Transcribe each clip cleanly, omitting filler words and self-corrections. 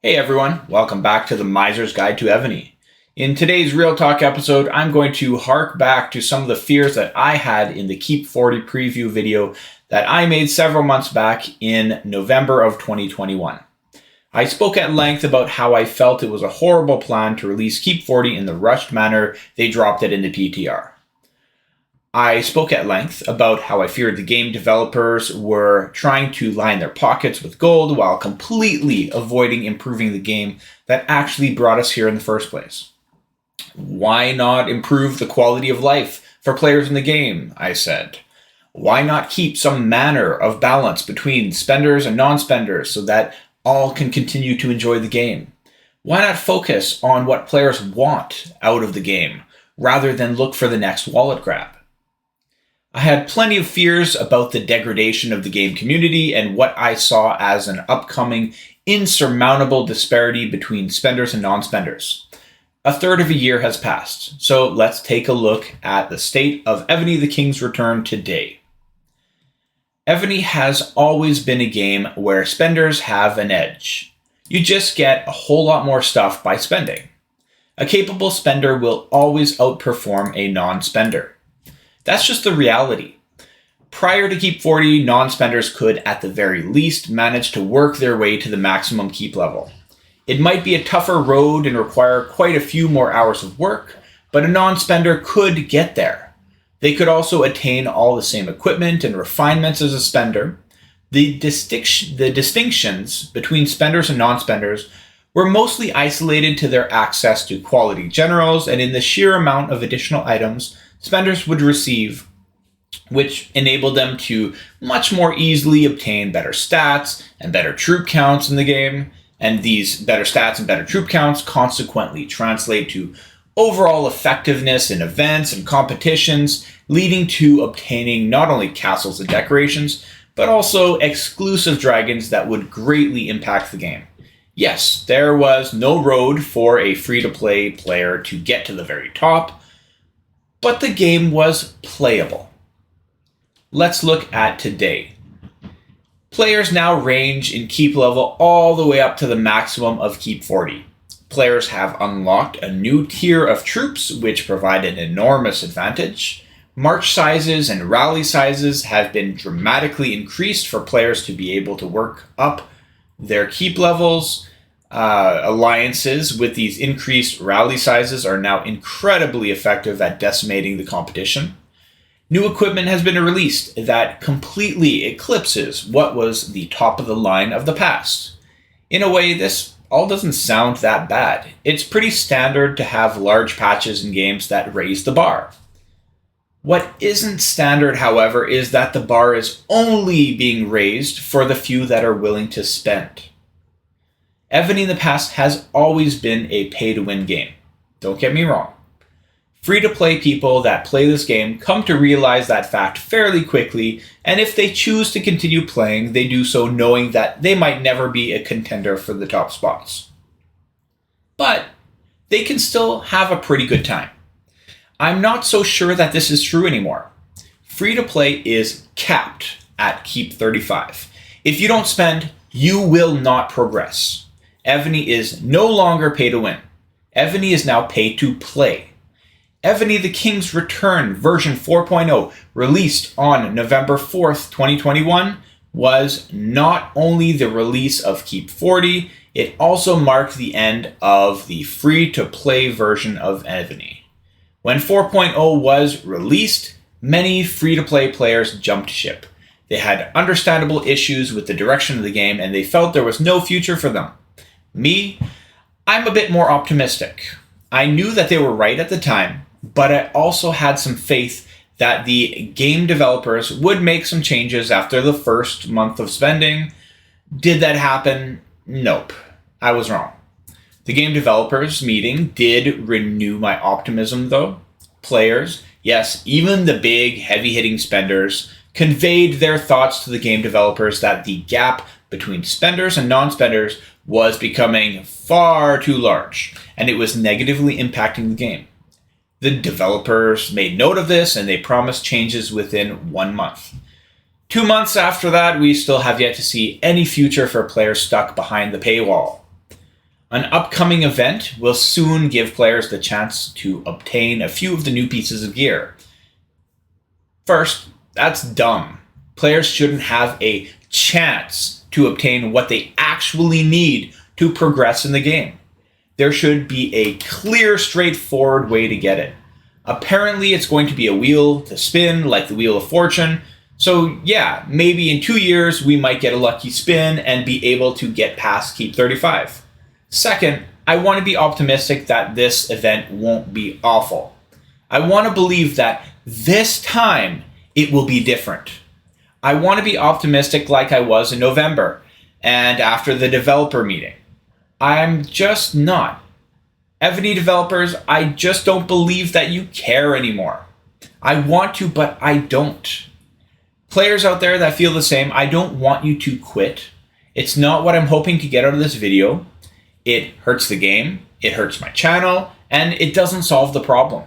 Hey everyone, welcome back to the Miser's Guide to Evony. In today's Real Talk episode, I'm going to hark back to some of the fears that I had in the Keep 40 preview video that I made several months back in November of 2021. I spoke at length about how I felt it was a horrible plan to release Keep 40 in the rushed manner they dropped it in the PTR. I spoke at length about how I feared the game developers were trying to line their pockets with gold while completely avoiding improving the game that actually brought us here in the first place. Why not improve the quality of life for players in the game, I said. Why not keep some manner of balance between spenders and non-spenders so that all can continue to enjoy the game? Why not focus on what players want out of the game rather than look for the next wallet grab? I had plenty of fears about the degradation of the game community and what I saw as an upcoming insurmountable disparity between spenders and non-spenders. A third of a year has passed, so let's take a look at the state of Evony the King's Return today. Evony has always been a game where spenders have an edge. You just get a whole lot more stuff by spending. A capable spender will always outperform a non-spender. That's just the reality. Prior to Keep 40, non-spenders could, at the very least, manage to work their way to the maximum keep level. It might be a tougher road and require quite a few more hours of work, but a non-spender could get there. They could also attain all the same equipment and refinements as a spender. The distinctions between spenders and non-spenders were mostly isolated to their access to quality generals and in the sheer amount of additional items spenders would receive, which enabled them to much more easily obtain better stats and better troop counts in the game. And these better stats and better troop counts consequently translate to overall effectiveness in events and competitions, leading to obtaining not only castles and decorations, but also exclusive dragons that would greatly impact the game. Yes, there was no road for a free-to-play player to get to the very top, but the game was playable. Let's look at today. Players now range in keep level all the way up to the maximum of Keep 40. Players have unlocked a new tier of troops which provide an enormous advantage. March sizes and rally sizes have been dramatically increased for players to be able to work up their keep levels. Alliances with these increased rally sizes are now incredibly effective at decimating the competition. New equipment has been released that completely eclipses what was the top of the line of the past. In a way, this all doesn't sound that bad. It's pretty standard to have large patches in games that raise the bar. What isn't standard, however, is that the bar is only being raised for the few that are willing to spend. Evony in the past has always been a pay-to-win game. Don't get me wrong. Free-to-play people that play this game come to realize that fact fairly quickly, and if they choose to continue playing, they do so knowing that they might never be a contender for the top spots. But they can still have a pretty good time. I'm not so sure that this is true anymore. Free-to-play is capped at Keep 35. If you don't spend, you will not progress. Evony is no longer pay to win. Evony is now pay to play. Evony the King's Return version 4.0, released on November 4th, 2021, was not only the release of Keep 40, it also marked the end of the free-to-play version of Evony. When 4.0 was released, many free-to-play players jumped ship. They had understandable issues with the direction of the game, and they felt there was no future for them. Me, I'm a bit more optimistic. I knew that they were right at the time, but I also had some faith that the game developers would make some changes after the first month of spending. Did that happen? Nope. I was wrong. The game developers meeting did renew my optimism though. Players, yes, even the big heavy-hitting spenders, conveyed their thoughts to the game developers that the gap between spenders and non-spenders was becoming far too large, and it was negatively impacting the game. The developers made note of this, and they promised changes within 1 month. 2 months after that, we still have yet to see any future for players stuck behind the paywall. An upcoming event will soon give players the chance to obtain a few of the new pieces of gear. First, that's dumb. Players shouldn't have a chance to obtain what they actually need to progress in the game. There should be a clear, straightforward way to get it. Apparently, it's going to be a wheel to spin like the Wheel of Fortune. So yeah, maybe in 2 years we might get a lucky spin and be able to get past Keep 35. Second, I want to be optimistic that this event won't be awful. I want to believe that this time it will be different. I want to be optimistic like I was in November and after the developer meeting. I'm just not. Evony developers, I just don't believe that you care anymore. I want to, but I don't. Players out there that feel the same, I don't want you to quit. It's not what I'm hoping to get out of this video. It hurts the game, it hurts my channel, and it doesn't solve the problem.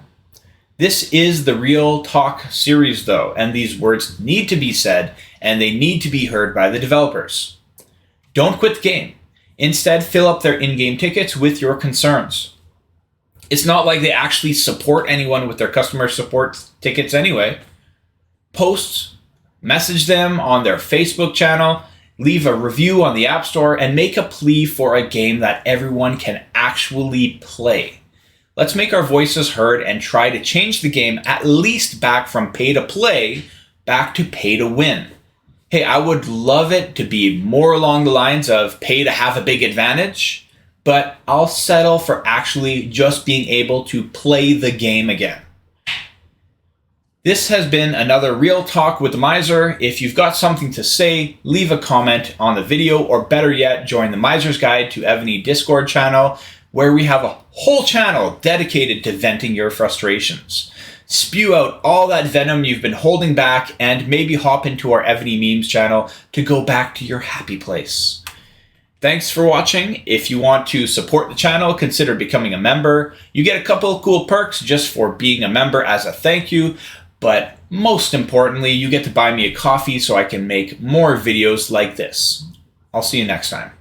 This is the Real Talk series though, and these words need to be said, and they need to be heard by the developers. Don't quit the game. Instead, fill up their in-game tickets with your concerns. It's not like they actually support anyone with their customer support tickets anyway. Post, message them on their Facebook channel, leave a review on the App Store, and make a plea for a game that everyone can actually play. Let's make our voices heard and try to change the game at least back from pay to play back to pay to win. Hey, I would love it to be more along the lines of pay to have a big advantage, but I'll settle for actually just being able to play the game again. This has been another Real Talk with the Miser. If you've got something to say, leave a comment on the video, or better yet, join the Miser's Guide to Evony Discord channel, where we have a whole channel dedicated to venting your frustrations. Spew out all that venom you've been holding back, and maybe hop into our Evony Memes channel to go back to your happy place. Thanks for watching. If you want to support the channel, consider becoming a member. You get a couple of cool perks just for being a member as a thank you. But most importantly, you get to buy me a coffee so I can make more videos like this. I'll see you next time.